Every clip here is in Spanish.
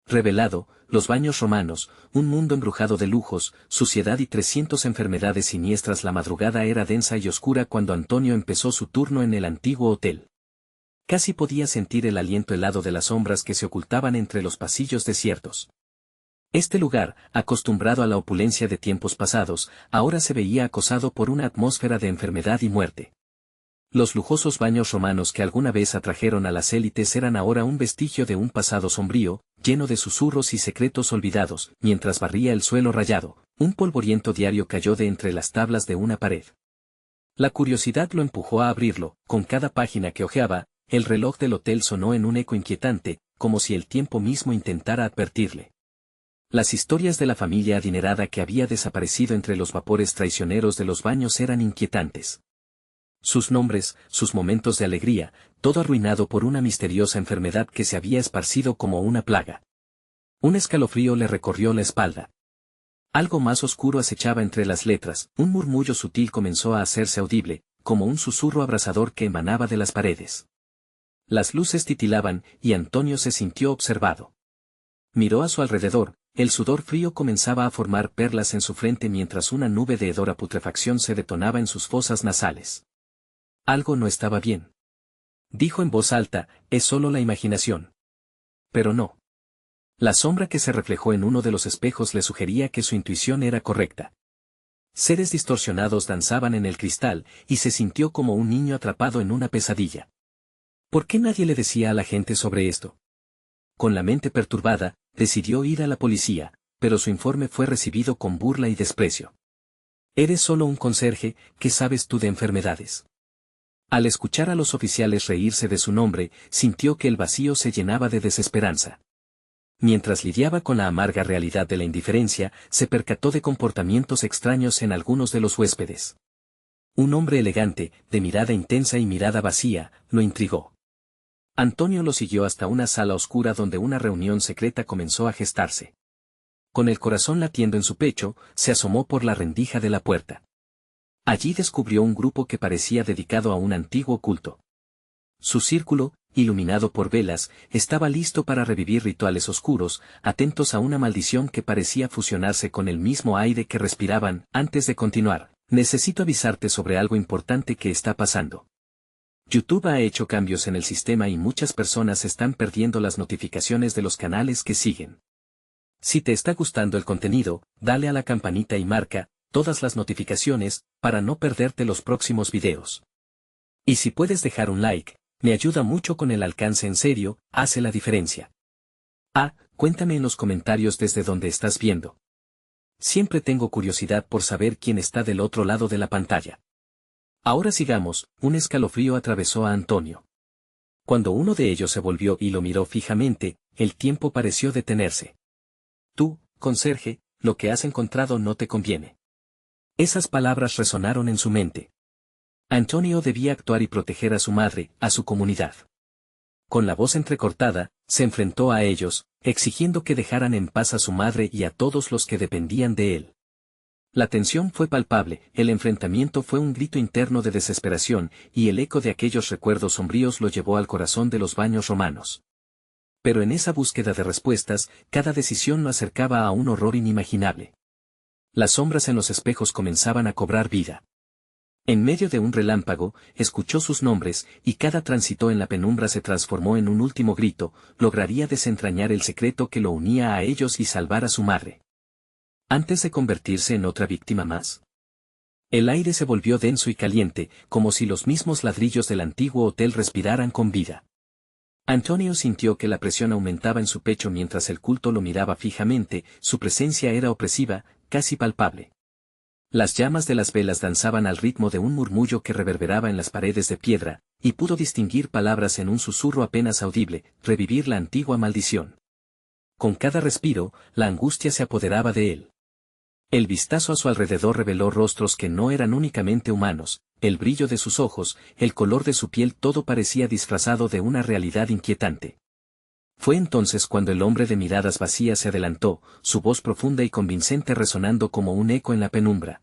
revelado, los baños romanos, un mundo embrujado de lujos, suciedad y 300 enfermedades siniestras. La madrugada era densa y oscura cuando Antonio empezó su turno en el antiguo hotel. Casi podía sentir el aliento helado de las sombras que se ocultaban entre los pasillos desiertos. Este lugar, acostumbrado a la opulencia de tiempos pasados, ahora se veía acosado por una atmósfera de enfermedad y muerte. Los lujosos baños romanos que alguna vez atrajeron a las élites eran ahora un vestigio de un pasado sombrío, lleno de susurros y secretos olvidados. Mientras barría el suelo rayado, un polvoriento diario cayó de entre las tablas de una pared. La curiosidad lo empujó a abrirlo. Con cada página que hojeaba, el reloj del hotel sonó en un eco inquietante, como si el tiempo mismo intentara advertirle. Las historias de la familia adinerada que había desaparecido entre los vapores traicioneros de los baños eran inquietantes. Sus nombres, sus momentos de alegría, todo arruinado por una misteriosa enfermedad que se había esparcido como una plaga. Un escalofrío le recorrió la espalda. Algo más oscuro acechaba entre las letras. Un murmullo sutil comenzó a hacerse audible, como un susurro abrasador que emanaba de las paredes. Las luces titilaban, y Antonio se sintió observado. Miró a su alrededor. El sudor frío comenzaba a formar perlas en su frente mientras una nube de hedora putrefacción se detonaba en sus fosas nasales. Algo no estaba bien. Dijo en voz alta, es solo la imaginación. Pero no. La sombra que se reflejó en uno de los espejos le sugería que su intuición era correcta. Seres distorsionados danzaban en el cristal, y se sintió como un niño atrapado en una pesadilla. ¿Por qué nadie le decía a la gente sobre esto? Con la mente perturbada, decidió ir a la policía, pero su informe fue recibido con burla y desprecio. Eres solo un conserje, ¿qué sabes tú de enfermedades? Al escuchar a los oficiales reírse de su nombre, sintió que el vacío se llenaba de desesperanza. Mientras lidiaba con la amarga realidad de la indiferencia, se percató de comportamientos extraños en algunos de los huéspedes. Un hombre elegante, de mirada intensa y mirada vacía, lo intrigó. Antonio lo siguió hasta una sala oscura donde una reunión secreta comenzó a gestarse. Con el corazón latiendo en su pecho, se asomó por la rendija de la puerta. Allí descubrió un grupo que parecía dedicado a un antiguo culto. Su círculo, iluminado por velas, estaba listo para revivir rituales oscuros, atentos a una maldición que parecía fusionarse con el mismo aire que respiraban. Antes de continuar, necesito avisarte sobre algo importante que está pasando. YouTube ha hecho cambios en el sistema y muchas personas están perdiendo las notificaciones de los canales que siguen. Si te está gustando el contenido, dale a la campanita y marca todas las notificaciones, para no perderte los próximos videos. Y si puedes dejar un like, me ayuda mucho con el alcance. En serio, hace la diferencia. Cuéntame en los comentarios desde donde estás viendo. Siempre tengo curiosidad por saber quién está del otro lado de la pantalla. Ahora sigamos. Un escalofrío atravesó a Antonio. Cuando uno de ellos se volvió y lo miró fijamente, el tiempo pareció detenerse. Tú, conserje, lo que has encontrado no te conviene. Esas palabras resonaron en su mente. Antonio debía actuar y proteger a su madre, a su comunidad. Con la voz entrecortada, se enfrentó a ellos, exigiendo que dejaran en paz a su madre y a todos los que dependían de él. La tensión fue palpable, el enfrentamiento fue un grito interno de desesperación, y el eco de aquellos recuerdos sombríos lo llevó al corazón de los baños romanos. Pero en esa búsqueda de respuestas, cada decisión lo acercaba a un horror inimaginable. Las sombras en los espejos comenzaban a cobrar vida. En medio de un relámpago, escuchó sus nombres, y cada tránsito en la penumbra se transformó en un último grito. Lograría desentrañar el secreto que lo unía a ellos y salvar a su madre. Antes de convertirse en otra víctima más. El aire se volvió denso y caliente, como si los mismos ladrillos del antiguo hotel respiraran con vida. Antonio sintió que la presión aumentaba en su pecho mientras el culto lo miraba fijamente. Su presencia era opresiva, casi palpable. Las llamas de las velas danzaban al ritmo de un murmullo que reverberaba en las paredes de piedra, y pudo distinguir palabras en un susurro apenas audible: revivir la antigua maldición. Con cada respiro, la angustia se apoderaba de él. El vistazo a su alrededor reveló rostros que no eran únicamente humanos, el brillo de sus ojos, el color de su piel, todo parecía disfrazado de una realidad inquietante. Fue entonces cuando el hombre de miradas vacías se adelantó, su voz profunda y convincente resonando como un eco en la penumbra.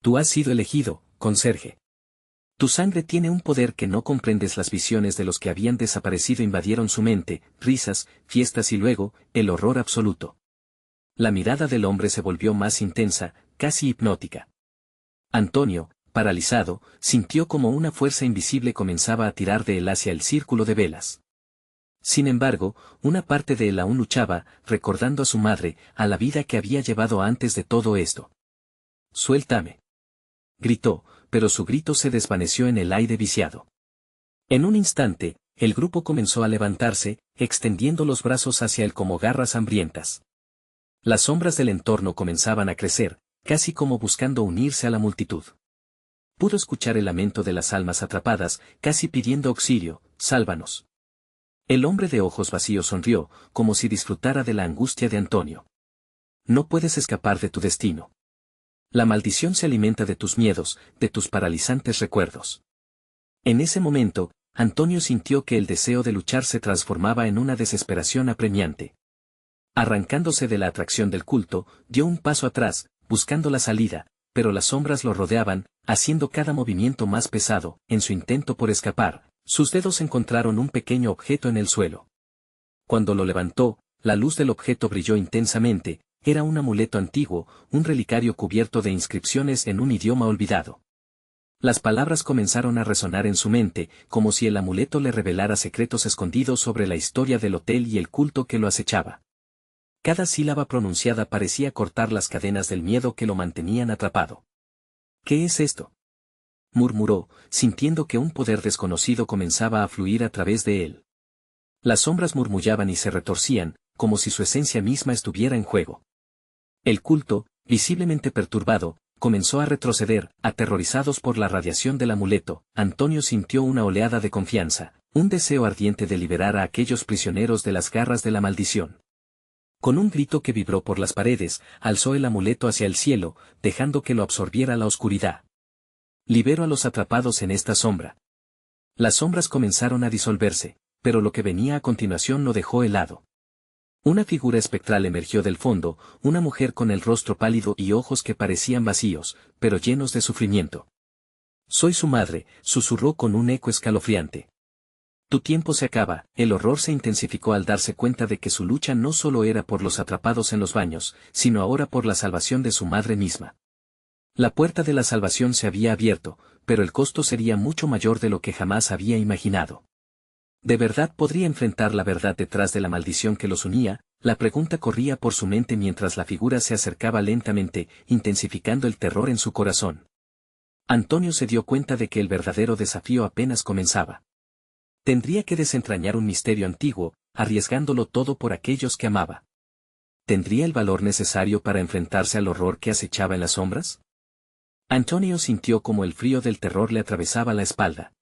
Tú has sido elegido, conserje. Tu sangre tiene un poder que no comprendes. Las visiones de los que habían desaparecido invadieron su mente, risas, fiestas y luego, el horror absoluto. La mirada del hombre se volvió más intensa, casi hipnótica. Antonio, paralizado, sintió como una fuerza invisible comenzaba a tirar de él hacia el círculo de velas. Sin embargo, una parte de él aún luchaba, recordando a su madre, a la vida que había llevado antes de todo esto. «Suéltame», gritó, pero su grito se desvaneció en el aire viciado. En un instante, el grupo comenzó a levantarse, extendiendo los brazos hacia él como garras hambrientas. Las sombras del entorno comenzaban a crecer, casi como buscando unirse a la multitud. Pudo escuchar el lamento de las almas atrapadas, casi pidiendo auxilio, «Sálvanos». El hombre de ojos vacíos sonrió, como si disfrutara de la angustia de Antonio. No puedes escapar de tu destino. La maldición se alimenta de tus miedos, de tus paralizantes recuerdos. En ese momento, Antonio sintió que el deseo de luchar se transformaba en una desesperación apremiante. Arrancándose de la atracción del culto, dio un paso atrás, buscando la salida, pero las sombras lo rodeaban, haciendo cada movimiento más pesado. En su intento por escapar, sus dedos encontraron un pequeño objeto en el suelo. Cuando lo levantó, la luz del objeto brilló intensamente. Era un amuleto antiguo, un relicario cubierto de inscripciones en un idioma olvidado. Las palabras comenzaron a resonar en su mente, como si el amuleto le revelara secretos escondidos sobre la historia del hotel y el culto que lo acechaba. Cada sílaba pronunciada parecía cortar las cadenas del miedo que lo mantenían atrapado. «¿Qué es esto?», murmuró, sintiendo que un poder desconocido comenzaba a fluir a través de él. Las sombras murmullaban y se retorcían, como si su esencia misma estuviera en juego. El culto, visiblemente perturbado, comenzó a retroceder, aterrorizados por la radiación del amuleto. Antonio sintió una oleada de confianza, un deseo ardiente de liberar a aquellos prisioneros de las garras de la maldición. Con un grito que vibró por las paredes, alzó el amuleto hacia el cielo, dejando que lo absorbiera la oscuridad. «Libero a los atrapados en esta sombra». Las sombras comenzaron a disolverse, pero lo que venía a continuación lo dejó helado. Una figura espectral emergió del fondo, una mujer con el rostro pálido y ojos que parecían vacíos, pero llenos de sufrimiento. «Soy su madre», susurró con un eco escalofriante. «Tu tiempo se acaba». El horror se intensificó al darse cuenta de que su lucha no solo era por los atrapados en los baños, sino ahora por la salvación de su madre misma. La puerta de la salvación se había abierto, pero el costo sería mucho mayor de lo que jamás había imaginado. ¿De verdad podría enfrentar la verdad detrás de la maldición que los unía? La pregunta corría por su mente mientras la figura se acercaba lentamente, intensificando el terror en su corazón. Antonio se dio cuenta de que el verdadero desafío apenas comenzaba. Tendría que desentrañar un misterio antiguo, arriesgándolo todo por aquellos que amaba. ¿Tendría el valor necesario para enfrentarse al horror que acechaba en las sombras? Antonio sintió como el frío del terror le atravesaba la espalda.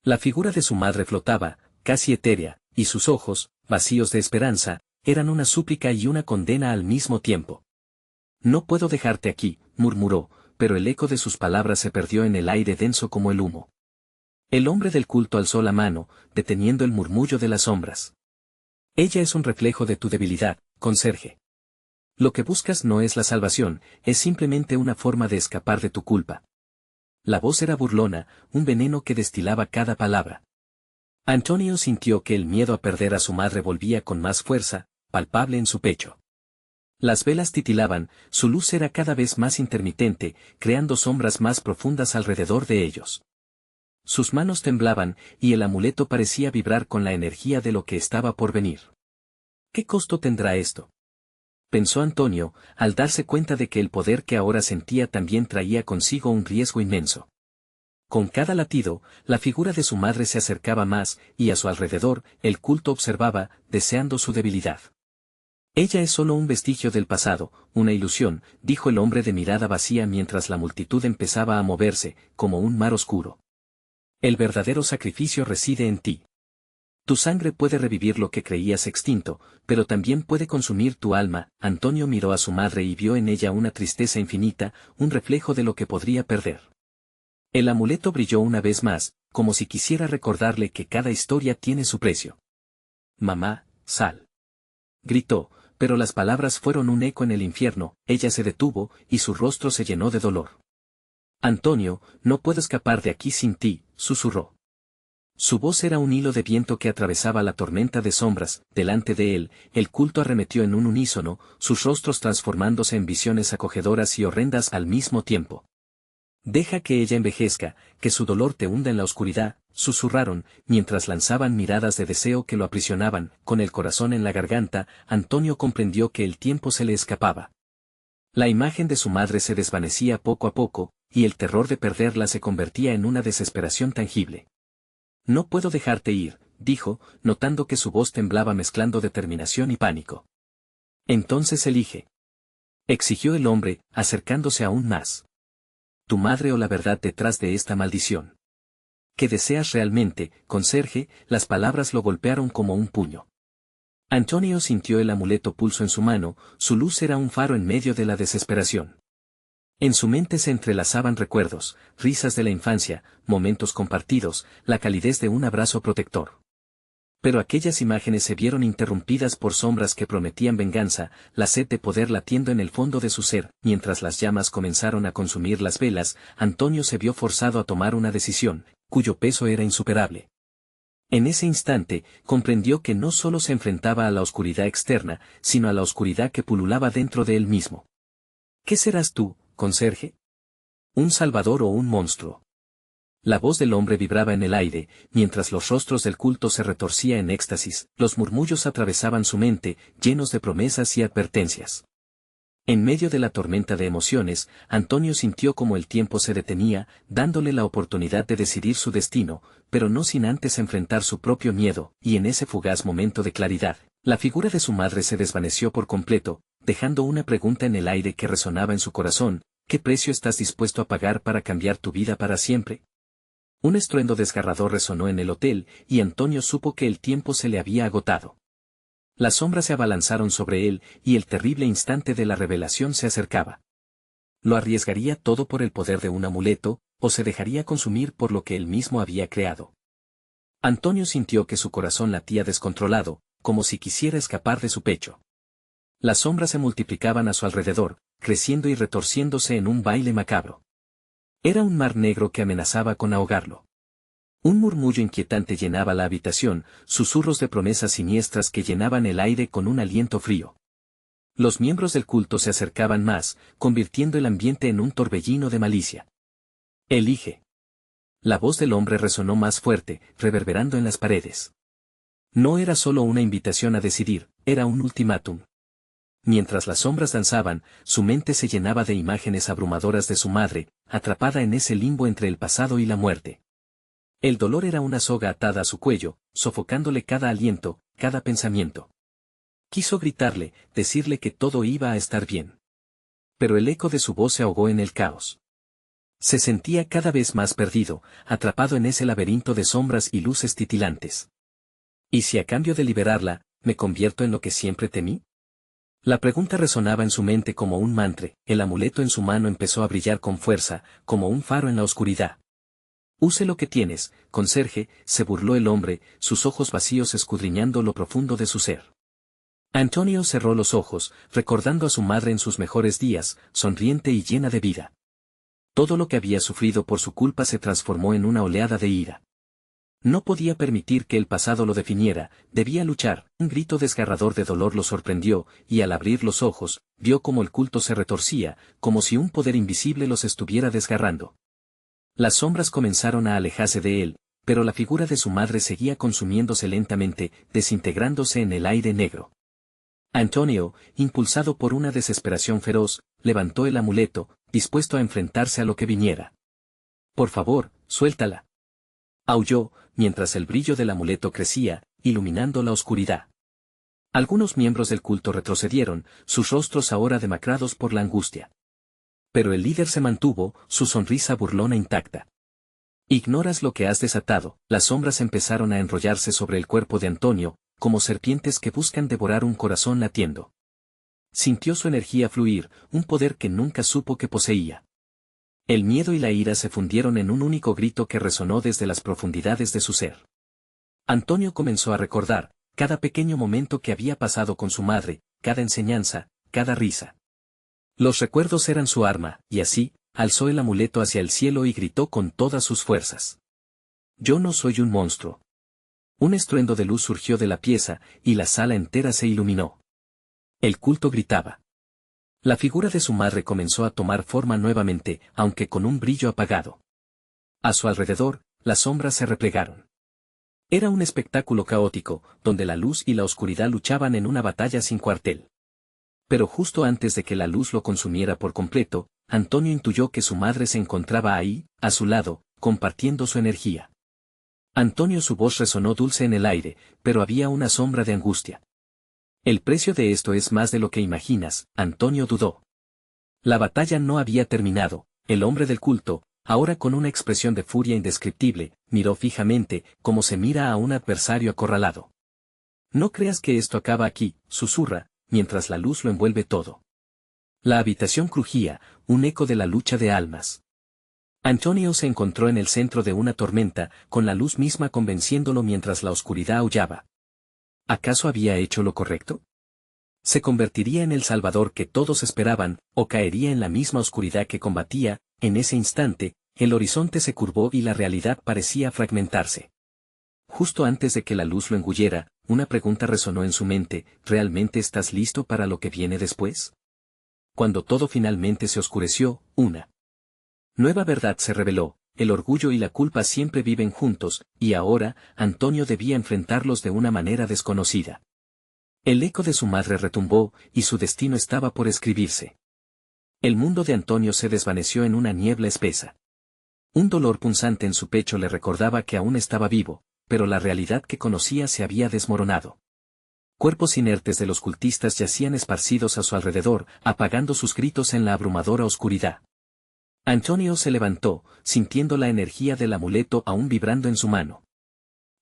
La figura de su madre flotaba, casi etérea, y sus ojos, vacíos de esperanza, eran una súplica y una condena al mismo tiempo. «No puedo dejarte aquí», murmuró, pero el eco de sus palabras se perdió en el aire denso como el humo. El hombre del culto alzó la mano, deteniendo el murmullo de las sombras. «Ella es un reflejo de tu debilidad, conserje. Lo que buscas no es la salvación, es simplemente una forma de escapar de tu culpa». La voz era burlona, un veneno que destilaba cada palabra. Antonio sintió que el miedo a perder a su madre volvía con más fuerza, palpable en su pecho. Las velas titilaban, su luz era cada vez más intermitente, creando sombras más profundas alrededor de ellos. Sus manos temblaban, y el amuleto parecía vibrar con la energía de lo que estaba por venir. ¿Qué costo tendrá esto?, pensó Antonio, al darse cuenta de que el poder que ahora sentía también traía consigo un riesgo inmenso. Con cada latido, la figura de su madre se acercaba más, y a su alrededor, el culto observaba, deseando su debilidad. «Ella es solo un vestigio del pasado, una ilusión», dijo el hombre de mirada vacía mientras la multitud empezaba a moverse, como un mar oscuro. «El verdadero sacrificio reside en ti. Tu sangre puede revivir lo que creías extinto, pero también puede consumir tu alma». Antonio miró a su madre y vio en ella una tristeza infinita, un reflejo de lo que podría perder. El amuleto brilló una vez más, como si quisiera recordarle que cada historia tiene su precio. «Mamá, sal», gritó, pero las palabras fueron un eco en el infierno. Ella se detuvo, y su rostro se llenó de dolor. Antonio, no puedo escapar de aquí sin ti, susurró. Su voz era un hilo de viento que atravesaba la tormenta de sombras. Delante de él, el culto arremetió en un unísono, sus rostros transformándose en visiones acogedoras y horrendas al mismo tiempo. Deja que ella envejezca, que su dolor te hunda en la oscuridad, susurraron, mientras lanzaban miradas de deseo que lo aprisionaban. Con el corazón en la garganta, Antonio comprendió que el tiempo se le escapaba. La imagen de su madre se desvanecía poco a poco, y el terror de perderla se convertía en una desesperación tangible. No puedo dejarte ir, dijo, notando que su voz temblaba mezclando determinación y pánico. Entonces elige. Exigió el hombre, acercándose aún más. Tu madre o la verdad detrás de esta maldición. ¿Qué deseas realmente, conserje? Las palabras lo golpearon como un puño. Antonio sintió el amuleto pulso en su mano, su luz era un faro en medio de la desesperación. En su mente se entrelazaban recuerdos, risas de la infancia, momentos compartidos, la calidez de un abrazo protector. Pero aquellas imágenes se vieron interrumpidas por sombras que prometían venganza, la sed de poder latiendo en el fondo de su ser. Mientras las llamas comenzaron a consumir las velas, Antonio se vio forzado a tomar una decisión, cuyo peso era insuperable. En ese instante, comprendió que no solo se enfrentaba a la oscuridad externa, sino a la oscuridad que pululaba dentro de él mismo. ¿Qué serás tú, conserje? ¿Un salvador o un monstruo? La voz del hombre vibraba en el aire, mientras los rostros del culto se retorcía en éxtasis, los murmullos atravesaban su mente, llenos de promesas y advertencias. En medio de la tormenta de emociones, Antonio sintió como el tiempo se detenía, dándole la oportunidad de decidir su destino, pero no sin antes enfrentar su propio miedo, y en ese fugaz momento de claridad, la figura de su madre se desvaneció por completo, dejando una pregunta en el aire que resonaba en su corazón: ¿qué precio estás dispuesto a pagar para cambiar tu vida para siempre? Un estruendo desgarrador resonó en el hotel, y Antonio supo que el tiempo se le había agotado. Las sombras se abalanzaron sobre él, y el terrible instante de la revelación se acercaba. ¿Lo arriesgaría todo por el poder de un amuleto, o se dejaría consumir por lo que él mismo había creado? Antonio sintió que su corazón latía descontrolado, como si quisiera escapar de su pecho. Las sombras se multiplicaban a su alrededor, creciendo y retorciéndose en un baile macabro. Era un mar negro que amenazaba con ahogarlo. Un murmullo inquietante llenaba la habitación, susurros de promesas siniestras que llenaban el aire con un aliento frío. Los miembros del culto se acercaban más, convirtiendo el ambiente en un torbellino de malicia. Elige. La voz del hombre resonó más fuerte, reverberando en las paredes. No era solo una invitación a decidir, era un ultimátum. Mientras las sombras danzaban, su mente se llenaba de imágenes abrumadoras de su madre, atrapada en ese limbo entre el pasado y la muerte. El dolor era una soga atada a su cuello, sofocándole cada aliento, cada pensamiento. Quiso gritarle, decirle que todo iba a estar bien. Pero el eco de su voz se ahogó en el caos. Se sentía cada vez más perdido, atrapado en ese laberinto de sombras y luces titilantes. ¿Y si a cambio de liberarla, me convierto en lo que siempre temí? La pregunta resonaba en su mente como un mantra. El amuleto en su mano empezó a brillar con fuerza, como un faro en la oscuridad. Use lo que tienes, conserje, se burló el hombre, sus ojos vacíos escudriñando lo profundo de su ser. Antonio cerró los ojos, recordando a su madre en sus mejores días, sonriente y llena de vida. Todo lo que había sufrido por su culpa se transformó en una oleada de ira. No podía permitir que el pasado lo definiera, debía luchar. Un grito desgarrador de dolor lo sorprendió, y al abrir los ojos, vio cómo el culto se retorcía, como si un poder invisible los estuviera desgarrando. Las sombras comenzaron a alejarse de él, pero la figura de su madre seguía consumiéndose lentamente, desintegrándose en el aire negro. Antonio, impulsado por una desesperación feroz, levantó el amuleto, dispuesto a enfrentarse a lo que viniera. «Por favor, suéltala», aulló, mientras el brillo del amuleto crecía, iluminando la oscuridad. Algunos miembros del culto retrocedieron, sus rostros ahora demacrados por la angustia. Pero el líder se mantuvo, su sonrisa burlona intacta. «Ignoras lo que has desatado». Las sombras empezaron a enrollarse sobre el cuerpo de Antonio, como serpientes que buscan devorar un corazón latiendo. Sintió su energía fluir, un poder que nunca supo que poseía. El miedo y la ira se fundieron en un único grito que resonó desde las profundidades de su ser. Antonio comenzó a recordar cada pequeño momento que había pasado con su madre, cada enseñanza, cada risa. Los recuerdos eran su arma, y así, alzó el amuleto hacia el cielo y gritó con todas sus fuerzas. Yo no soy un monstruo. Un estruendo de luz surgió de la pieza, y la sala entera se iluminó. El culto gritaba. La figura de su madre comenzó a tomar forma nuevamente, aunque con un brillo apagado. A su alrededor, las sombras se replegaron. Era un espectáculo caótico, donde la luz y la oscuridad luchaban en una batalla sin cuartel. Pero justo antes de que la luz lo consumiera por completo, Antonio intuyó que su madre se encontraba ahí, a su lado, compartiendo su energía. Antonio, su voz resonó dulce en el aire, pero había una sombra de angustia. El precio de esto es más de lo que imaginas, Antonio dudó. La batalla no había terminado, el hombre del culto, ahora con una expresión de furia indescriptible, miró fijamente, como se mira a un adversario acorralado. No creas que esto acaba aquí, susurra, mientras la luz lo envuelve todo. La habitación crujía, un eco de la lucha de almas. Antonio se encontró en el centro de una tormenta, con la luz misma convenciéndolo mientras la oscuridad aullaba. ¿Acaso había hecho lo correcto? ¿Se convertiría en el salvador que todos esperaban, o caería en la misma oscuridad que combatía? En ese instante, el horizonte se curvó y la realidad parecía fragmentarse. Justo antes de que la luz lo engullera, una pregunta resonó en su mente: ¿realmente estás listo para lo que viene después? Cuando todo finalmente se oscureció, una nueva verdad se reveló: el orgullo y la culpa siempre viven juntos, y ahora, Antonio debía enfrentarlos de una manera desconocida. El eco de su madre retumbó, y su destino estaba por escribirse. El mundo de Antonio se desvaneció en una niebla espesa. Un dolor punzante en su pecho le recordaba que aún estaba vivo, pero la realidad que conocía se había desmoronado. Cuerpos inertes de los cultistas yacían esparcidos a su alrededor, apagando sus gritos en la abrumadora oscuridad. Antonio se levantó, sintiendo la energía del amuleto aún vibrando en su mano.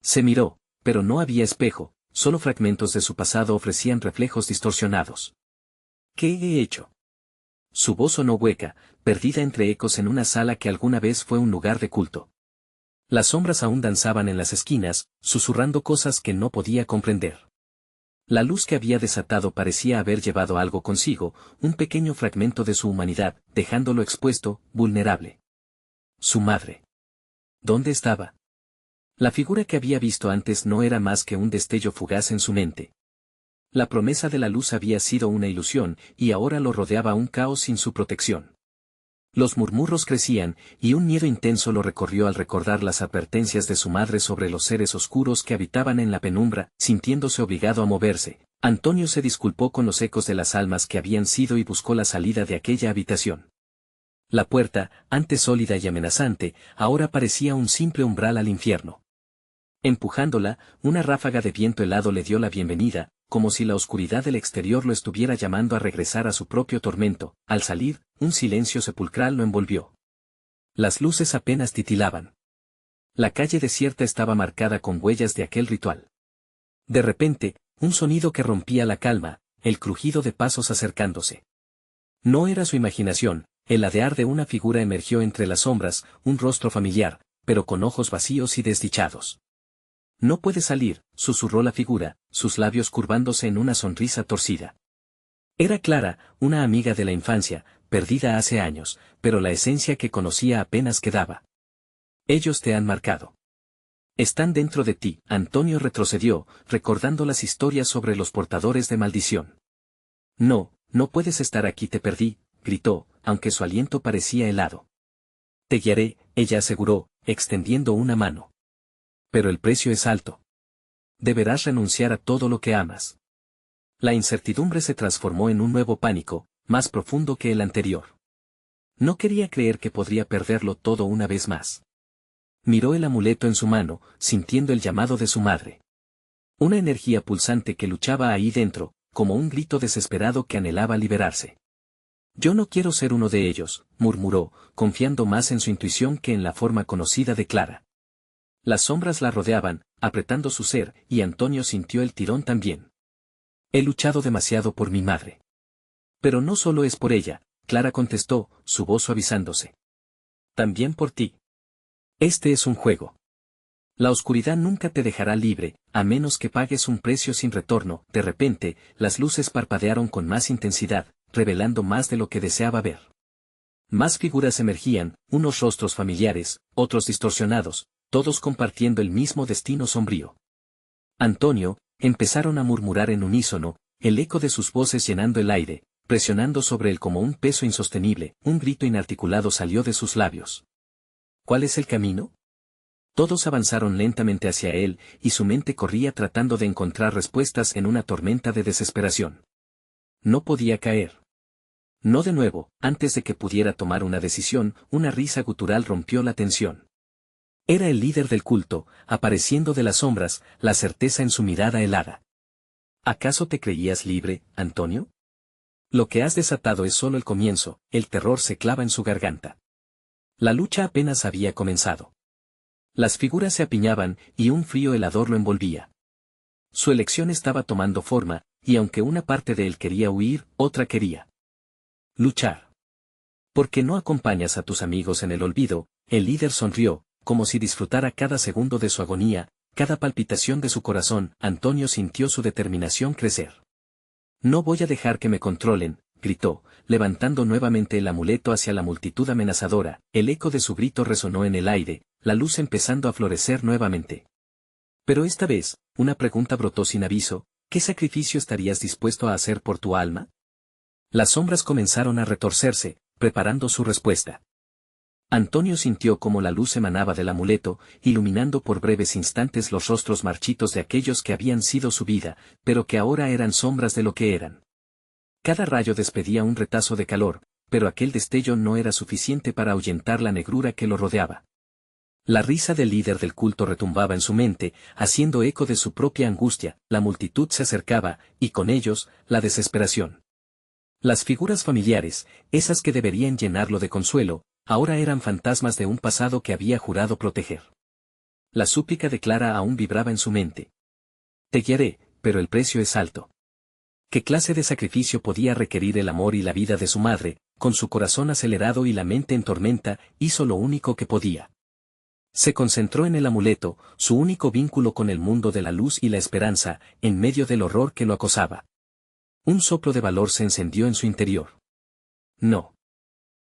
Se miró, pero no había espejo, solo fragmentos de su pasado ofrecían reflejos distorsionados. ¿Qué he hecho? Su voz sonó hueca, perdida entre ecos en una sala que alguna vez fue un lugar de culto. Las sombras aún danzaban en las esquinas, susurrando cosas que no podía comprender. La luz que había desatado parecía haber llevado algo consigo, un pequeño fragmento de su humanidad, dejándolo expuesto, vulnerable. Su madre. ¿Dónde estaba? La figura que había visto antes no era más que un destello fugaz en su mente. La promesa de la luz había sido una ilusión, y ahora lo rodeaba un caos sin su protección. Los murmullos crecían, y un miedo intenso lo recorrió al recordar las advertencias de su madre sobre los seres oscuros que habitaban en la penumbra. Sintiéndose obligado a moverse, Antonio se disculpó con los ecos de las almas que habían sido y buscó la salida de aquella habitación. La puerta, antes sólida y amenazante, ahora parecía un simple umbral al infierno. Empujándola, una ráfaga de viento helado le dio la bienvenida, como si la oscuridad del exterior lo estuviera llamando a regresar a su propio tormento. Al salir, un silencio sepulcral lo envolvió. Las luces apenas titilaban. La calle desierta estaba marcada con huellas de aquel ritual. De repente, un sonido que rompía la calma, el crujido de pasos acercándose. No era su imaginación, el ladear de una figura emergió entre las sombras, un rostro familiar, pero con ojos vacíos y desdichados. No puede salir, susurró la figura, sus labios curvándose en una sonrisa torcida. Era Clara, una amiga de la infancia, perdida hace años, pero la esencia que conocía apenas quedaba. Ellos te han marcado. Están dentro de ti. Antonio retrocedió, recordando las historias sobre los portadores de maldición. No, no puedes estar aquí, te perdí, gritó, aunque su aliento parecía helado. Te guiaré, ella aseguró, extendiendo una mano. Pero el precio es alto. Deberás renunciar a todo lo que amas. La incertidumbre se transformó en un nuevo pánico, más profundo que el anterior. No quería creer que podría perderlo todo una vez más. Miró el amuleto en su mano, sintiendo el llamado de su madre. Una energía pulsante que luchaba ahí dentro, como un grito desesperado que anhelaba liberarse. Yo no quiero ser uno de ellos, murmuró, confiando más en su intuición que en la forma conocida de Clara. Las sombras la rodeaban, apretando su ser, y Antonio sintió el tirón también. He luchado demasiado por mi madre. Pero no solo es por ella, Clara contestó, su voz suavizándose. También por ti. Este es un juego. La oscuridad nunca te dejará libre, a menos que pagues un precio sin retorno. De repente, las luces parpadearon con más intensidad, revelando más de lo que deseaba ver. Más figuras emergían, unos rostros familiares, otros distorsionados, todos compartiendo el mismo destino sombrío. Antonio, empezaron a murmurar en unísono, el eco de sus voces llenando el aire, presionando sobre él como un peso insostenible, un grito inarticulado salió de sus labios. ¿Cuál es el camino? Todos avanzaron lentamente hacia él, y su mente corría tratando de encontrar respuestas en una tormenta de desesperación. No podía caer. No de nuevo, antes de que pudiera tomar una decisión, una risa gutural rompió la tensión. Era el líder del culto, apareciendo de las sombras, la certeza en su mirada helada. ¿Acaso te creías libre, Antonio? Lo que has desatado es solo el comienzo, el terror se clava en su garganta. La lucha apenas había comenzado. Las figuras se apiñaban, y un frío helador lo envolvía. Su elección estaba tomando forma, y aunque una parte de él quería huir, otra quería luchar. ¿Por qué no acompañas a tus amigos en el olvido? El líder sonrió, como si disfrutara cada segundo de su agonía, cada palpitación de su corazón. Antonio sintió su determinación crecer. No voy a dejar que me controlen, gritó, levantando nuevamente el amuleto hacia la multitud amenazadora. El eco de su grito resonó en el aire, la luz empezando a florecer nuevamente. Pero esta vez, una pregunta brotó sin aviso: ¿qué sacrificio estarías dispuesto a hacer por tu alma? Las sombras comenzaron a retorcerse, preparando su respuesta. Antonio sintió cómo la luz emanaba del amuleto, iluminando por breves instantes los rostros marchitos de aquellos que habían sido su vida, pero que ahora eran sombras de lo que eran. Cada rayo despedía un retazo de calor, pero aquel destello no era suficiente para ahuyentar la negrura que lo rodeaba. La risa del líder del culto retumbaba en su mente, haciendo eco de su propia angustia. La multitud se acercaba, y con ellos, la desesperación. Las figuras familiares, esas que deberían llenarlo de consuelo, ahora eran fantasmas de un pasado que había jurado proteger. La súplica de Clara aún vibraba en su mente. Te guiaré, pero el precio es alto. ¿Qué clase de sacrificio podía requerir el amor y la vida de su madre? Con su corazón acelerado y la mente en tormenta, hizo lo único que podía. Se concentró en el amuleto, su único vínculo con el mundo de la luz y la esperanza, en medio del horror que lo acosaba. Un soplo de valor se encendió en su interior. No.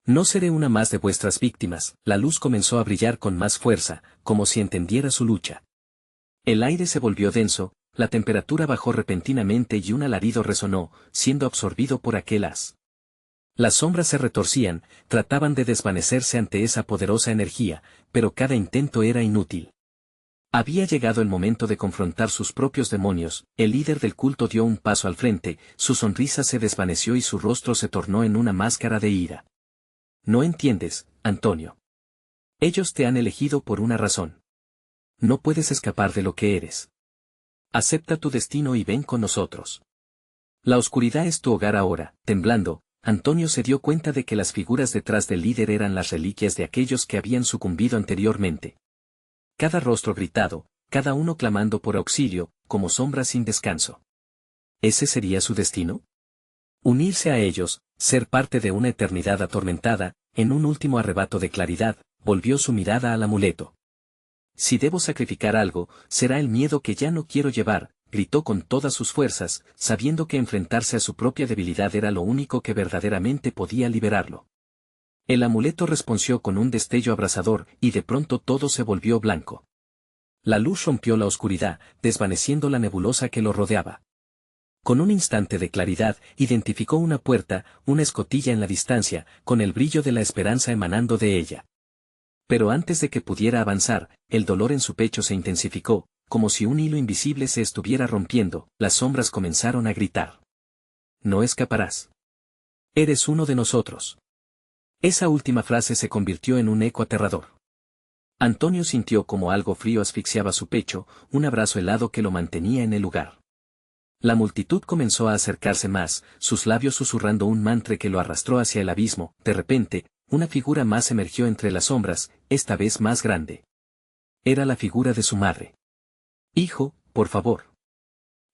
No seré una más de vuestras víctimas. La luz comenzó a brillar con más fuerza, como si entendiera su lucha. El aire se volvió denso, la temperatura bajó repentinamente y un alarido resonó, siendo absorbido por aquel haz. Las sombras se retorcían, trataban de desvanecerse ante esa poderosa energía, pero cada intento era inútil. Había llegado el momento de confrontar sus propios demonios. El líder del culto dio un paso al frente, su sonrisa se desvaneció y su rostro se tornó en una máscara de ira. No entiendes, Antonio. Ellos te han elegido por una razón. No puedes escapar de lo que eres. Acepta tu destino y ven con nosotros. La oscuridad es tu hogar ahora. Temblando, Antonio se dio cuenta de que las figuras detrás del líder eran las reliquias de aquellos que habían sucumbido anteriormente. Cada rostro gritado, cada uno clamando por auxilio, como sombras sin descanso. ¿Ese sería su destino? Unirse a ellos, ser parte de una eternidad atormentada. En un último arrebato de claridad, volvió su mirada al amuleto. Si debo sacrificar algo, será el miedo que ya no quiero llevar, gritó con todas sus fuerzas, sabiendo que enfrentarse a su propia debilidad era lo único que verdaderamente podía liberarlo. El amuleto respondió con un destello abrasador, y de pronto todo se volvió blanco. La luz rompió la oscuridad, desvaneciendo la nebulosa que lo rodeaba. Con un instante de claridad, identificó una puerta, una escotilla en la distancia, con el brillo de la esperanza emanando de ella. Pero antes de que pudiera avanzar, el dolor en su pecho se intensificó, como si un hilo invisible se estuviera rompiendo. Las sombras comenzaron a gritar. No escaparás. Eres uno de nosotros. Esa última frase se convirtió en un eco aterrador. Antonio sintió como algo frío asfixiaba su pecho, un abrazo helado que lo mantenía en el lugar. La multitud comenzó a acercarse más, sus labios susurrando un mantra que lo arrastró hacia el abismo. De repente, una figura más emergió entre las sombras, esta vez más grande. Era la figura de su madre. Hijo, por favor.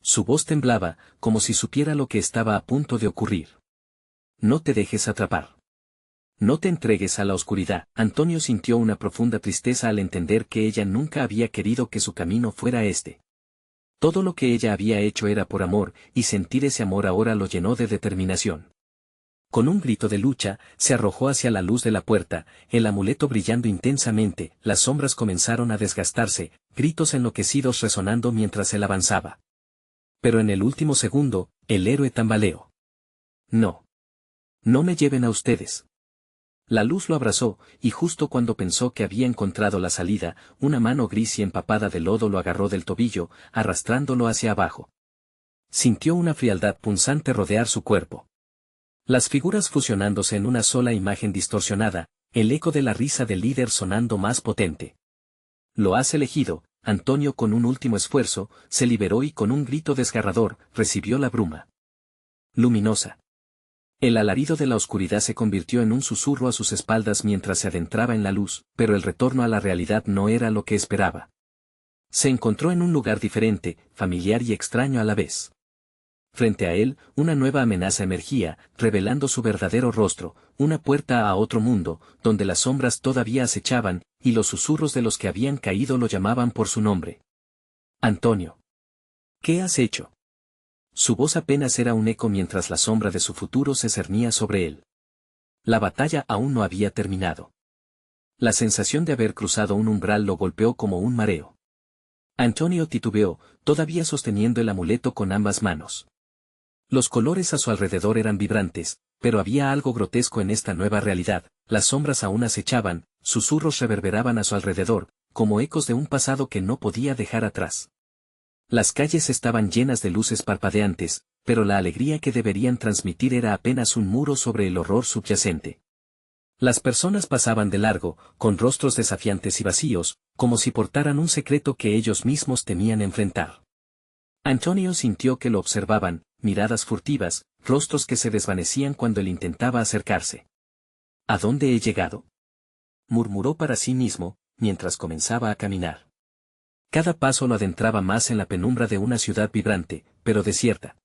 Su voz temblaba, como si supiera lo que estaba a punto de ocurrir. No te dejes atrapar. No te entregues a la oscuridad. Antonio sintió una profunda tristeza al entender que ella nunca había querido que su camino fuera este. Todo lo que ella había hecho era por amor, y sentir ese amor ahora lo llenó de determinación. Con un grito de lucha, se arrojó hacia la luz de la puerta, el amuleto brillando intensamente, las sombras comenzaron a desgastarse, gritos enloquecidos resonando mientras él avanzaba. Pero en el último segundo, el héroe tambaleó. No. No me lleven a ustedes. La luz lo abrazó, y justo cuando pensó que había encontrado la salida, una mano gris y empapada de lodo lo agarró del tobillo, arrastrándolo hacia abajo. Sintió una frialdad punzante rodear su cuerpo. Las figuras fusionándose en una sola imagen distorsionada, el eco de la risa del líder sonando más potente. Lo has elegido, Antonio. Con un último esfuerzo, se liberó y con un grito desgarrador, recibió la bruma luminosa. El alarido de la oscuridad se convirtió en un susurro a sus espaldas mientras se adentraba en la luz, pero el retorno a la realidad no era lo que esperaba. Se encontró en un lugar diferente, familiar y extraño a la vez. Frente a él, una nueva amenaza emergía, revelando su verdadero rostro, una puerta a otro mundo, donde las sombras todavía acechaban, y los susurros de los que habían caído lo llamaban por su nombre. Antonio. ¿Qué has hecho? Su voz apenas era un eco mientras la sombra de su futuro se cernía sobre él. La batalla aún no había terminado. La sensación de haber cruzado un umbral lo golpeó como un mareo. Antonio titubeó, todavía sosteniendo el amuleto con ambas manos. Los colores a su alrededor eran vibrantes, pero había algo grotesco en esta nueva realidad, las sombras aún acechaban, susurros reverberaban a su alrededor, como ecos de un pasado que no podía dejar atrás. Las calles estaban llenas de luces parpadeantes, pero la alegría que deberían transmitir era apenas un muro sobre el horror subyacente. Las personas pasaban de largo, con rostros desafiantes y vacíos, como si portaran un secreto que ellos mismos temían enfrentar. Antonio sintió que lo observaban, miradas furtivas, rostros que se desvanecían cuando él intentaba acercarse. ¿A dónde he llegado?, murmuró para sí mismo, mientras comenzaba a caminar. Cada paso lo adentraba más en la penumbra de una ciudad vibrante, pero desierta.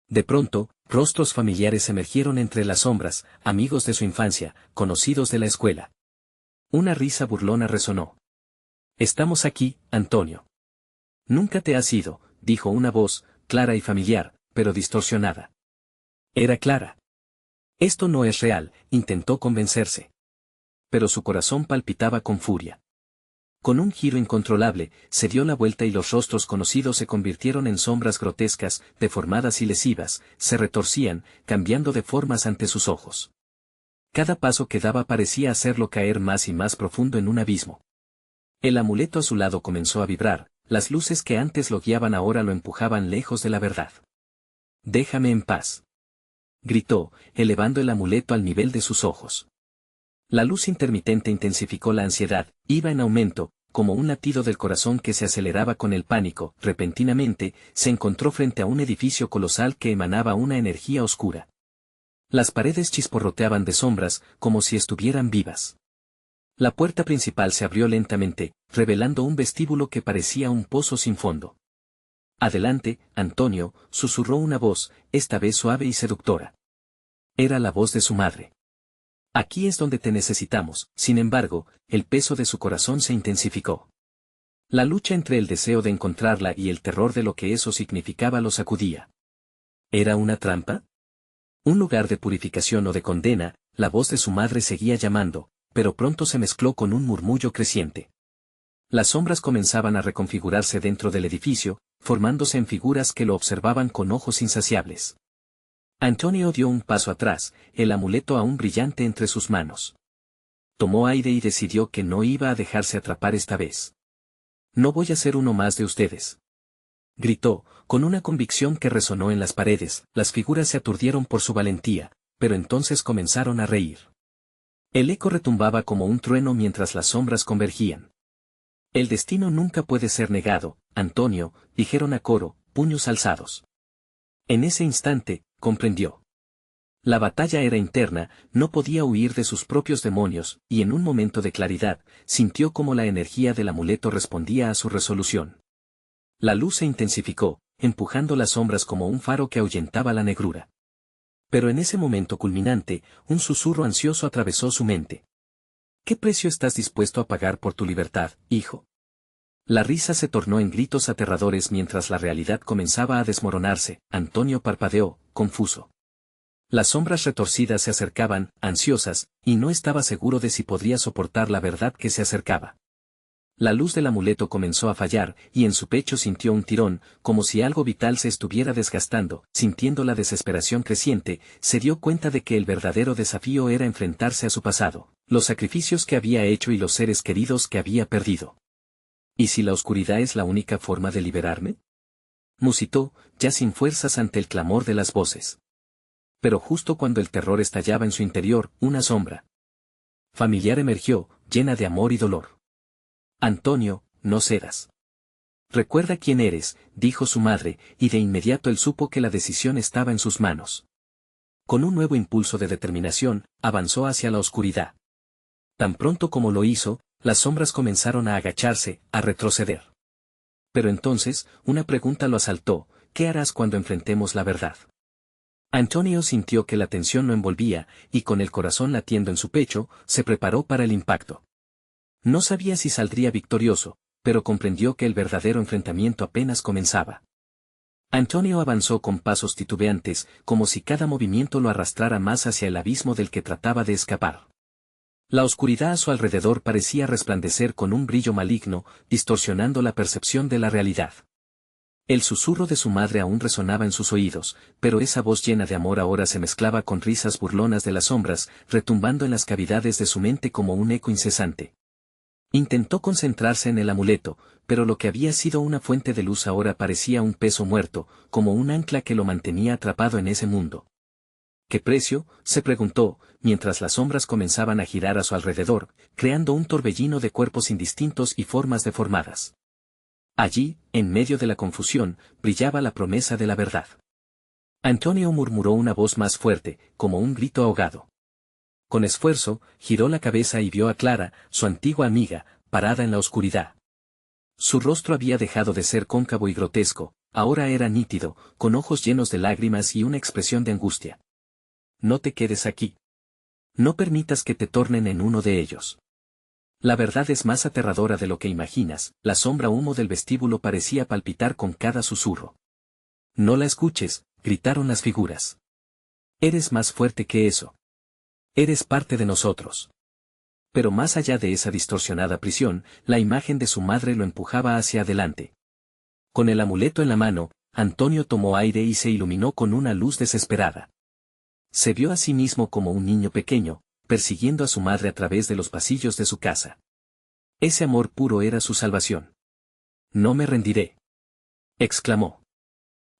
De pronto, rostros familiares emergieron entre las sombras, amigos de su infancia, conocidos de la escuela. Una risa burlona resonó. «Estamos aquí, Antonio». «Nunca te has ido», dijo una voz, clara y familiar, pero distorsionada. Era Clara. «Esto no es real», intentó convencerse. Pero su corazón palpitaba con furia. Con un giro incontrolable, se dio la vuelta y los rostros conocidos se convirtieron en sombras grotescas, deformadas y lesivas, se retorcían, cambiando de formas ante sus ojos. Cada paso que daba parecía hacerlo caer más y más profundo en un abismo. El amuleto a su lado comenzó a vibrar, las luces que antes lo guiaban ahora lo empujaban lejos de la verdad. «Déjame en paz», gritó, elevando el amuleto al nivel de sus ojos. La luz intermitente intensificó la ansiedad, iba en aumento, como un latido del corazón que se aceleraba con el pánico. Repentinamente, se encontró frente a un edificio colosal que emanaba una energía oscura. Las paredes chisporroteaban de sombras, como si estuvieran vivas. La puerta principal se abrió lentamente, revelando un vestíbulo que parecía un pozo sin fondo. «Adelante, Antonio», susurró una voz, esta vez suave y seductora. Era la voz de su madre. «Aquí es donde te necesitamos». Sin embargo, el peso de su corazón se intensificó. La lucha entre el deseo de encontrarla y el terror de lo que eso significaba lo sacudía. ¿Era una trampa? ¿Un lugar de purificación o de condena? La voz de su madre seguía llamando, pero pronto se mezcló con un murmullo creciente. Las sombras comenzaban a reconfigurarse dentro del edificio, formándose en figuras que lo observaban con ojos insaciables. Antonio dio un paso atrás, el amuleto aún brillante entre sus manos. Tomó aire y decidió que no iba a dejarse atrapar esta vez. «No voy a ser uno más de ustedes», gritó, con una convicción que resonó en las paredes. Las figuras se aturdieron por su valentía, pero entonces comenzaron a reír. El eco retumbaba como un trueno mientras las sombras convergían. «El destino nunca puede ser negado, Antonio», dijeron a coro, puños alzados. En ese instante, comprendió. La batalla era interna, no podía huir de sus propios demonios, y en un momento de claridad, sintió como la energía del amuleto respondía a su resolución. La luz se intensificó, empujando las sombras como un faro que ahuyentaba la negrura. Pero en ese momento culminante, un susurro ansioso atravesó su mente. «¿Qué precio estás dispuesto a pagar por tu libertad, hijo?». La risa se tornó en gritos aterradores mientras la realidad comenzaba a desmoronarse. Antonio parpadeó, confuso. Las sombras retorcidas se acercaban, ansiosas, y no estaba seguro de si podría soportar la verdad que se acercaba. La luz del amuleto comenzó a fallar, y en su pecho sintió un tirón, como si algo vital se estuviera desgastando. Sintiendo la desesperación creciente, se dio cuenta de que el verdadero desafío era enfrentarse a su pasado, los sacrificios que había hecho y los seres queridos que había perdido. ¿Y si la oscuridad es la única forma de liberarme? Musitó, ya sin fuerzas ante el clamor de las voces. Pero justo cuando el terror estallaba en su interior, una sombra familiar emergió, llena de amor y dolor. Antonio, no cedas. Recuerda quién eres, dijo su madre, y de inmediato él supo que la decisión estaba en sus manos. Con un nuevo impulso de determinación, avanzó hacia la oscuridad. Tan pronto como lo hizo, las sombras comenzaron a agacharse, a retroceder. Pero entonces, una pregunta lo asaltó: ¿qué harás cuando enfrentemos la verdad? Antonio sintió que la tensión lo envolvía, y con el corazón latiendo en su pecho, se preparó para el impacto. No sabía si saldría victorioso, pero comprendió que el verdadero enfrentamiento apenas comenzaba. Antonio avanzó con pasos titubeantes, como si cada movimiento lo arrastrara más hacia el abismo del que trataba de escapar. La oscuridad a su alrededor parecía resplandecer con un brillo maligno, distorsionando la percepción de la realidad. El susurro de su madre aún resonaba en sus oídos, pero esa voz llena de amor ahora se mezclaba con risas burlonas de las sombras, retumbando en las cavidades de su mente como un eco incesante. Intentó concentrarse en el amuleto, pero lo que había sido una fuente de luz ahora parecía un peso muerto, como un ancla que lo mantenía atrapado en ese mundo. ¿Qué precio?, se preguntó, mientras las sombras comenzaban a girar a su alrededor, creando un torbellino de cuerpos indistintos y formas deformadas. Allí, en medio de la confusión, brillaba la promesa de la verdad. Antonio murmuró una voz más fuerte, como un grito ahogado. Con esfuerzo, giró la cabeza y vio a Clara, su antigua amiga, parada en la oscuridad. Su rostro había dejado de ser cóncavo y grotesco, ahora era nítido, con ojos llenos de lágrimas y una expresión de angustia. No te quedes aquí. No permitas que te tornen en uno de ellos. La verdad es más aterradora de lo que imaginas. La sombra humo del vestíbulo parecía palpitar con cada susurro. No la escuches, gritaron las figuras. Eres más fuerte que eso. Eres parte de nosotros. Pero más allá de esa distorsionada prisión, la imagen de su madre lo empujaba hacia adelante. Con el amuleto en la mano, Antonio tomó aire y se iluminó con una luz desesperada. Se vio a sí mismo como un niño pequeño, persiguiendo a su madre a través de los pasillos de su casa. Ese amor puro era su salvación. No me rendiré, exclamó.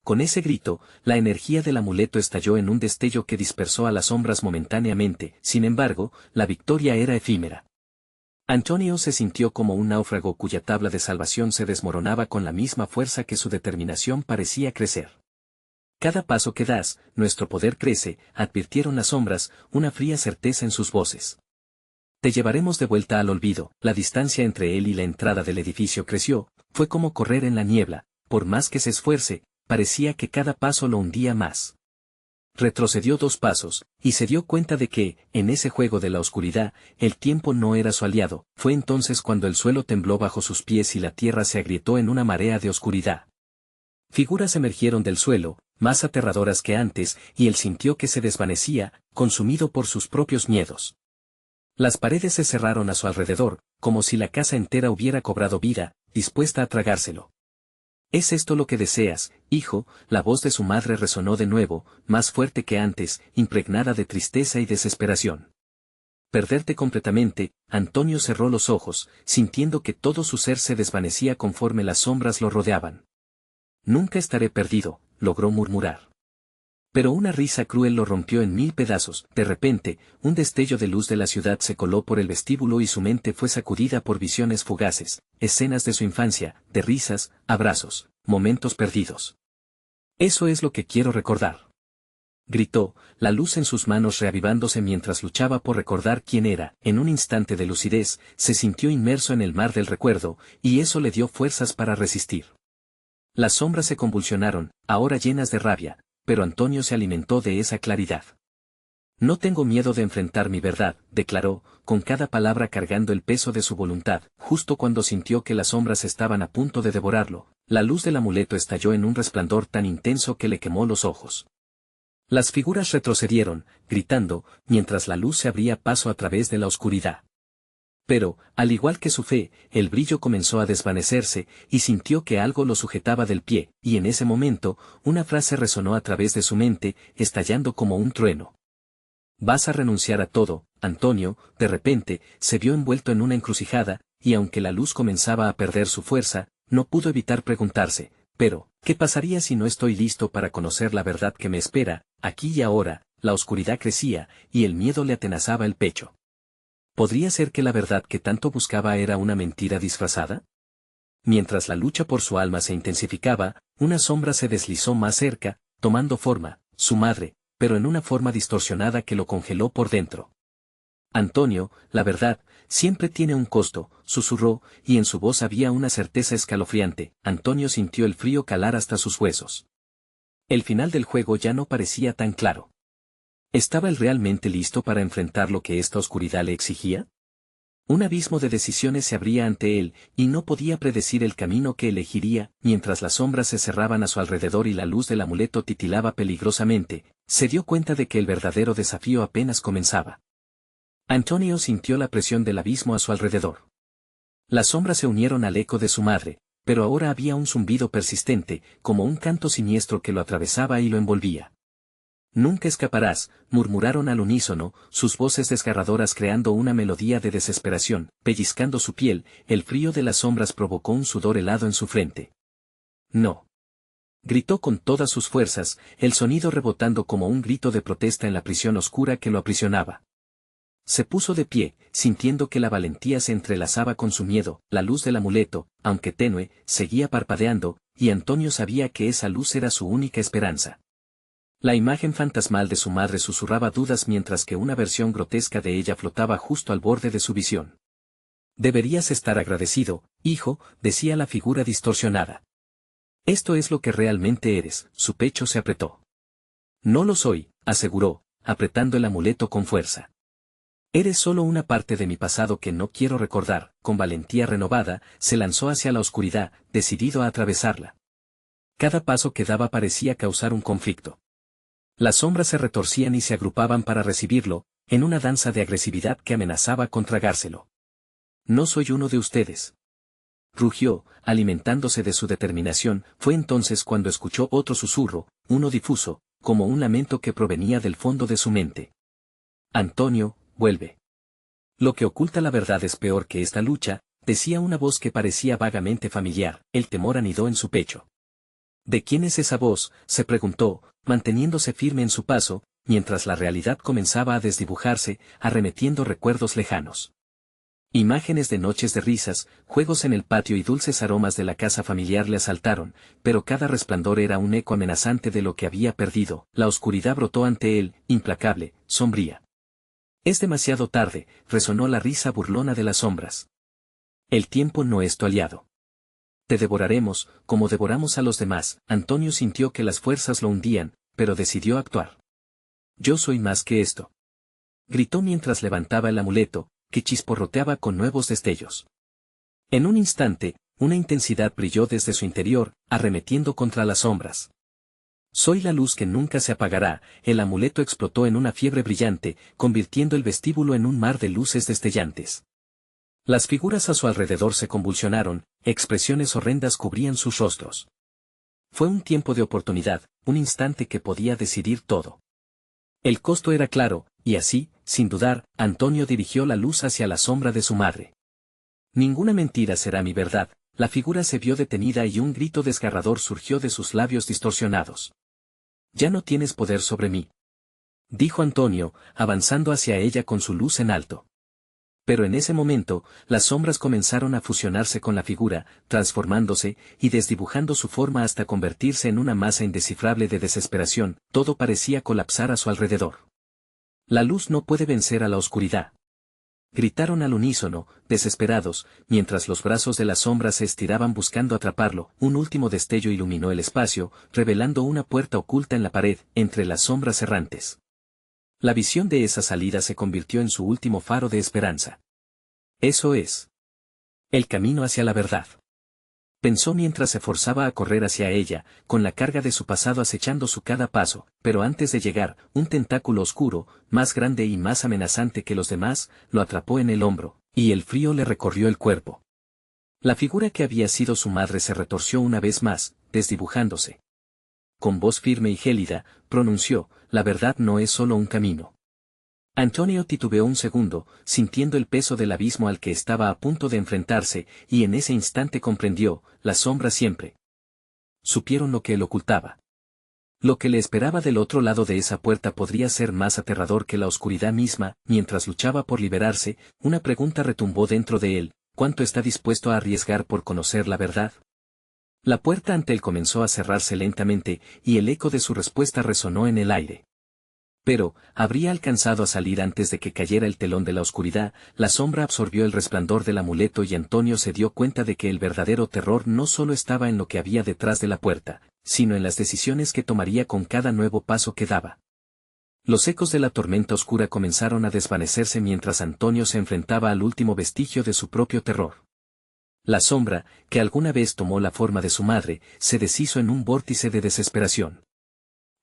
Con ese grito, la energía del amuleto estalló en un destello que dispersó a las sombras momentáneamente. Sin embargo, la victoria era efímera. Antonio se sintió como un náufrago cuya tabla de salvación se desmoronaba con la misma fuerza que su determinación parecía crecer. Cada paso que das, nuestro poder crece, advirtieron las sombras, una fría certeza en sus voces. Te llevaremos de vuelta al olvido. La distancia entre él y la entrada del edificio creció, fue como correr en la niebla, por más que se esfuerce, parecía que cada paso lo hundía más. Retrocedió 2 pasos, y se dio cuenta de que, en ese juego de la oscuridad, el tiempo no era su aliado. Fue entonces cuando el suelo tembló bajo sus pies y la tierra se agrietó en una marea de oscuridad. Figuras emergieron del suelo, más aterradoras que antes, y él sintió que se desvanecía, consumido por sus propios miedos. Las paredes se cerraron a su alrededor, como si la casa entera hubiera cobrado vida, dispuesta a tragárselo. ¿Es esto lo que deseas, hijo? La voz de su madre resonó de nuevo, más fuerte que antes, impregnada de tristeza y desesperación. Perderte completamente. Antonio cerró los ojos, sintiendo que todo su ser se desvanecía conforme las sombras lo rodeaban. Nunca estaré perdido, logró murmurar. Pero una risa cruel lo rompió en 1000 pedazos. De repente, un destello de luz de la ciudad se coló por el vestíbulo y su mente fue sacudida por visiones fugaces, escenas de su infancia, de risas, abrazos, momentos perdidos. Eso es lo que quiero recordar. Gritó, la luz en sus manos reavivándose mientras luchaba por recordar quién era. En un instante de lucidez, se sintió inmerso en el mar del recuerdo, y eso le dio fuerzas para resistir. Las sombras se convulsionaron, ahora llenas de rabia, pero Antonio se alimentó de esa claridad. No tengo miedo de enfrentar mi verdad, declaró, con cada palabra cargando el peso de su voluntad. Justo cuando sintió que las sombras estaban a punto de devorarlo, la luz del amuleto estalló en un resplandor tan intenso que le quemó los ojos. Las figuras retrocedieron, gritando, mientras la luz se abría paso a través de la oscuridad. Pero, al igual que su fe, el brillo comenzó a desvanecerse, y sintió que algo lo sujetaba del pie, y en ese momento, una frase resonó a través de su mente, estallando como un trueno. «Vas a renunciar a todo, Antonio». De repente, se vio envuelto en una encrucijada, y aunque la luz comenzaba a perder su fuerza, no pudo evitar preguntarse, «Pero, ¿qué pasaría si no estoy listo para conocer la verdad que me espera, aquí y ahora?» La oscuridad crecía, y el miedo le atenazaba el pecho. ¿Podría ser que la verdad que tanto buscaba era una mentira disfrazada? Mientras la lucha por su alma se intensificaba, una sombra se deslizó más cerca, tomando forma, su madre, pero en una forma distorsionada que lo congeló por dentro. «Antonio, la verdad, siempre tiene un costo», susurró, y en su voz había una certeza escalofriante. Antonio sintió el frío calar hasta sus huesos. El final del juego ya no parecía tan claro. ¿Estaba él realmente listo para enfrentar lo que esta oscuridad le exigía? Un abismo de decisiones se abría ante él, y no podía predecir el camino que elegiría. Mientras las sombras se cerraban a su alrededor y la luz del amuleto titilaba peligrosamente, se dio cuenta de que el verdadero desafío apenas comenzaba. Antonio sintió la presión del abismo a su alrededor. Las sombras se unieron al eco de su madre, pero ahora había un zumbido persistente, como un canto siniestro que lo atravesaba y lo envolvía. «Nunca escaparás», murmuraron al unísono, sus voces desgarradoras creando una melodía de desesperación, pellizcando su piel. El frío de las sombras provocó un sudor helado en su frente. «No». Gritó con todas sus fuerzas, el sonido rebotando como un grito de protesta en la prisión oscura que lo aprisionaba. Se puso de pie, sintiendo que la valentía se entrelazaba con su miedo. La luz del amuleto, aunque tenue, seguía parpadeando, y Antonio sabía que esa luz era su única esperanza. La imagen fantasmal de su madre susurraba dudas mientras que una versión grotesca de ella flotaba justo al borde de su visión. «Deberías estar agradecido, hijo», decía la figura distorsionada. «Esto es lo que realmente eres». Su pecho se apretó. «No lo soy», aseguró, apretando el amuleto con fuerza. «Eres solo una parte de mi pasado que no quiero recordar». Con valentía renovada, se lanzó hacia la oscuridad, decidido a atravesarla. Cada paso que daba parecía causar un conflicto. Las sombras se retorcían y se agrupaban para recibirlo, en una danza de agresividad que amenazaba con tragárselo. «No soy uno de ustedes», rugió, alimentándose de su determinación. Fue entonces cuando escuchó otro susurro, uno difuso, como un lamento que provenía del fondo de su mente. «Antonio, vuelve. Lo que oculta la verdad es peor que esta lucha», decía una voz que parecía vagamente familiar. El temor anidó en su pecho. «¿De quién es esa voz?», se preguntó, manteniéndose firme en su paso, mientras la realidad comenzaba a desdibujarse, arremetiendo recuerdos lejanos. Imágenes de noches de risas, juegos en el patio y dulces aromas de la casa familiar le asaltaron, pero cada resplandor era un eco amenazante de lo que había perdido. La oscuridad brotó ante él, implacable, sombría. «Es demasiado tarde», resonó la risa burlona de las sombras. «El tiempo no es tu aliado. Te devoraremos, como devoramos a los demás». Antonio sintió que las fuerzas lo hundían, pero decidió actuar. «Yo soy más que esto», gritó mientras levantaba el amuleto, que chisporroteaba con nuevos destellos. En un instante, una intensidad brilló desde su interior, arremetiendo contra las sombras. «Soy la luz que nunca se apagará». El amuleto explotó en una fiebre brillante, convirtiendo el vestíbulo en un mar de luces destellantes. Las figuras a su alrededor se convulsionaron, expresiones horrendas cubrían sus rostros. Fue un tiempo de oportunidad, un instante que podía decidir todo. El costo era claro, y así, sin dudar, Antonio dirigió la luz hacia la sombra de su madre. «Ninguna mentira será mi verdad». La figura se vio detenida y un grito desgarrador surgió de sus labios distorsionados. «Ya no tienes poder sobre mí», dijo Antonio, avanzando hacia ella con su luz en alto. Pero en ese momento, las sombras comenzaron a fusionarse con la figura, transformándose y desdibujando su forma hasta convertirse en una masa indescifrable de desesperación. Todo parecía colapsar a su alrededor. «La luz no puede vencer a la oscuridad», gritaron al unísono, desesperados, mientras los brazos de las sombras se estiraban buscando atraparlo. Un último destello iluminó el espacio, revelando una puerta oculta en la pared, entre las sombras errantes. La visión de esa salida se convirtió en su último faro de esperanza. «Eso es el camino hacia la verdad», Pensó mientras se forzaba a correr hacia ella, con la carga de su pasado acechando su cada paso, pero antes de llegar, un tentáculo oscuro, más grande y más amenazante que los demás, lo atrapó en el hombro, y el frío le recorrió el cuerpo. La figura que había sido su madre se retorció una vez más, desdibujándose. Con voz firme y gélida, pronunció, la verdad no es solo un camino. Antonio titubeó un segundo, sintiendo el peso del abismo al que estaba a punto de enfrentarse, y en ese instante comprendió, la sombra siempre. Supieron lo que él ocultaba. Lo que le esperaba del otro lado de esa puerta podría ser más aterrador que la oscuridad misma. Mientras luchaba por liberarse, una pregunta retumbó dentro de él, ¿cuánto está dispuesto a arriesgar por conocer la verdad? La puerta ante él comenzó a cerrarse lentamente, y el eco de su respuesta resonó en el aire. Pero, habría alcanzado a salir antes de que cayera el telón de la oscuridad. La sombra absorbió el resplandor del amuleto y Antonio se dio cuenta de que el verdadero terror no solo estaba en lo que había detrás de la puerta, sino en las decisiones que tomaría con cada nuevo paso que daba. Los ecos de la tormenta oscura comenzaron a desvanecerse mientras Antonio se enfrentaba al último vestigio de su propio terror. La sombra, que alguna vez tomó la forma de su madre, se deshizo en un vórtice de desesperación.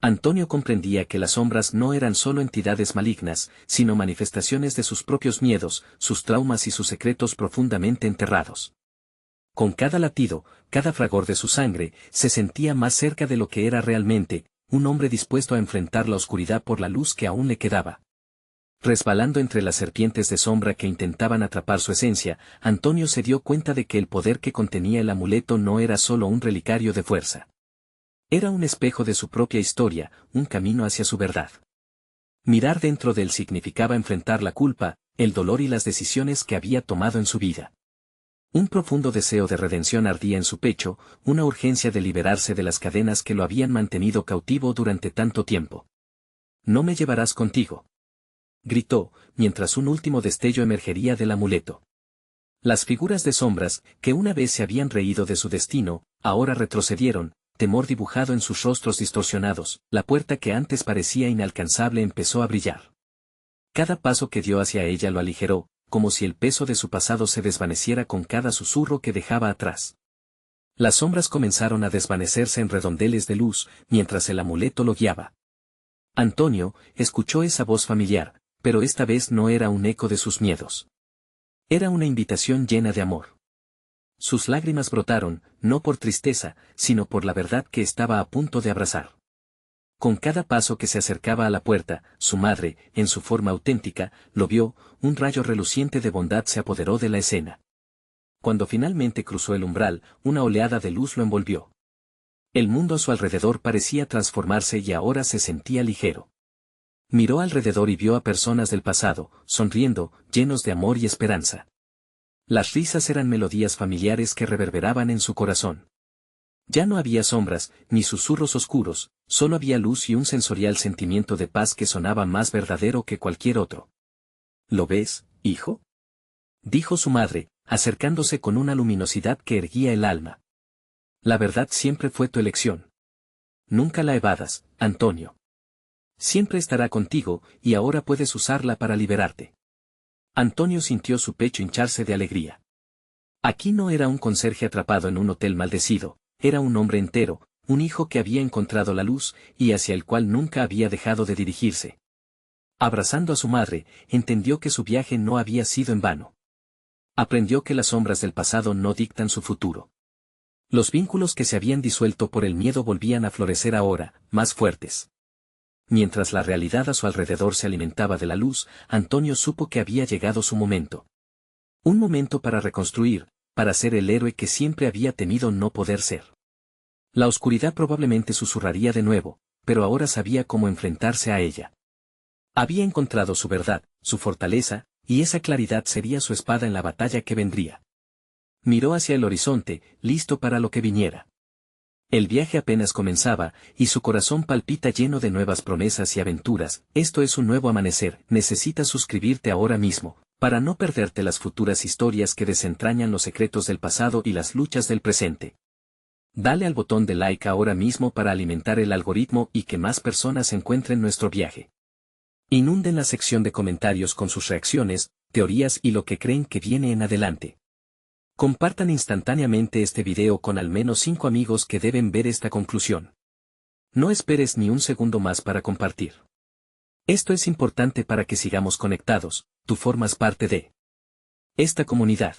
Antonio comprendía que las sombras no eran solo entidades malignas, sino manifestaciones de sus propios miedos, sus traumas y sus secretos profundamente enterrados. Con cada latido, cada fragor de su sangre, se sentía más cerca de lo que era realmente, un hombre dispuesto a enfrentar la oscuridad por la luz que aún le quedaba. Resbalando entre las serpientes de sombra que intentaban atrapar su esencia, Antonio se dio cuenta de que el poder que contenía el amuleto no era solo un relicario de fuerza. Era un espejo de su propia historia, un camino hacia su verdad. Mirar dentro de él significaba enfrentar la culpa, el dolor y las decisiones que había tomado en su vida. Un profundo deseo de redención ardía en su pecho, una urgencia de liberarse de las cadenas que lo habían mantenido cautivo durante tanto tiempo. «No me llevarás contigo», gritó, mientras un último destello emergería del amuleto. Las figuras de sombras, que una vez se habían reído de su destino, ahora retrocedieron, temor dibujado en sus rostros distorsionados. La puerta que antes parecía inalcanzable empezó a brillar. Cada paso que dio hacia ella lo aligeró, como si el peso de su pasado se desvaneciera con cada susurro que dejaba atrás. Las sombras comenzaron a desvanecerse en redondeles de luz, mientras el amuleto lo guiaba. Antonio escuchó esa voz familiar, pero esta vez no era un eco de sus miedos. Era una invitación llena de amor. Sus lágrimas brotaron, no por tristeza, sino por la verdad que estaba a punto de abrazar. Con cada paso que se acercaba a la puerta, su madre, en su forma auténtica, lo vio, un rayo reluciente de bondad se apoderó de la escena. Cuando finalmente cruzó el umbral, una oleada de luz lo envolvió. El mundo a su alrededor parecía transformarse y ahora se sentía ligero. Miró alrededor y vio a personas del pasado, sonriendo, llenos de amor y esperanza. Las risas eran melodías familiares que reverberaban en su corazón. Ya no había sombras, ni susurros oscuros, solo había luz y un sensorial sentimiento de paz que sonaba más verdadero que cualquier otro. ¿Lo ves, hijo?, dijo su madre, acercándose con una luminosidad que erguía el alma. La verdad siempre fue tu elección. Nunca la evadas, Antonio. Siempre estará contigo, y ahora puedes usarla para liberarte. Antonio sintió su pecho hincharse de alegría. Aquí no era un conserje atrapado en un hotel maldecido, era un hombre entero, un hijo que había encontrado la luz, y hacia el cual nunca había dejado de dirigirse. Abrazando a su madre, entendió que su viaje no había sido en vano. Aprendió que las sombras del pasado no dictan su futuro. Los vínculos que se habían disuelto por el miedo volvían a florecer ahora, más fuertes. Mientras la realidad a su alrededor se alimentaba de la luz, Antonio supo que había llegado su momento. Un momento para reconstruir, para ser el héroe que siempre había temido no poder ser. La oscuridad probablemente susurraría de nuevo, pero ahora sabía cómo enfrentarse a ella. Había encontrado su verdad, su fortaleza, y esa claridad sería su espada en la batalla que vendría. Miró hacia el horizonte, listo para lo que viniera. El viaje apenas comenzaba, y su corazón palpita lleno de nuevas promesas y aventuras. Esto es un nuevo amanecer. Necesitas suscribirte ahora mismo, para no perderte las futuras historias que desentrañan los secretos del pasado y las luchas del presente. Dale al botón de like ahora mismo para alimentar el algoritmo y que más personas encuentren nuestro viaje. Inunden la sección de comentarios con sus reacciones, teorías y lo que creen que viene en adelante. Compartan instantáneamente este video con al menos 5 amigos que deben ver esta conclusión. No esperes ni un segundo más para compartir. Esto es importante para que sigamos conectados, tú formas parte de esta comunidad.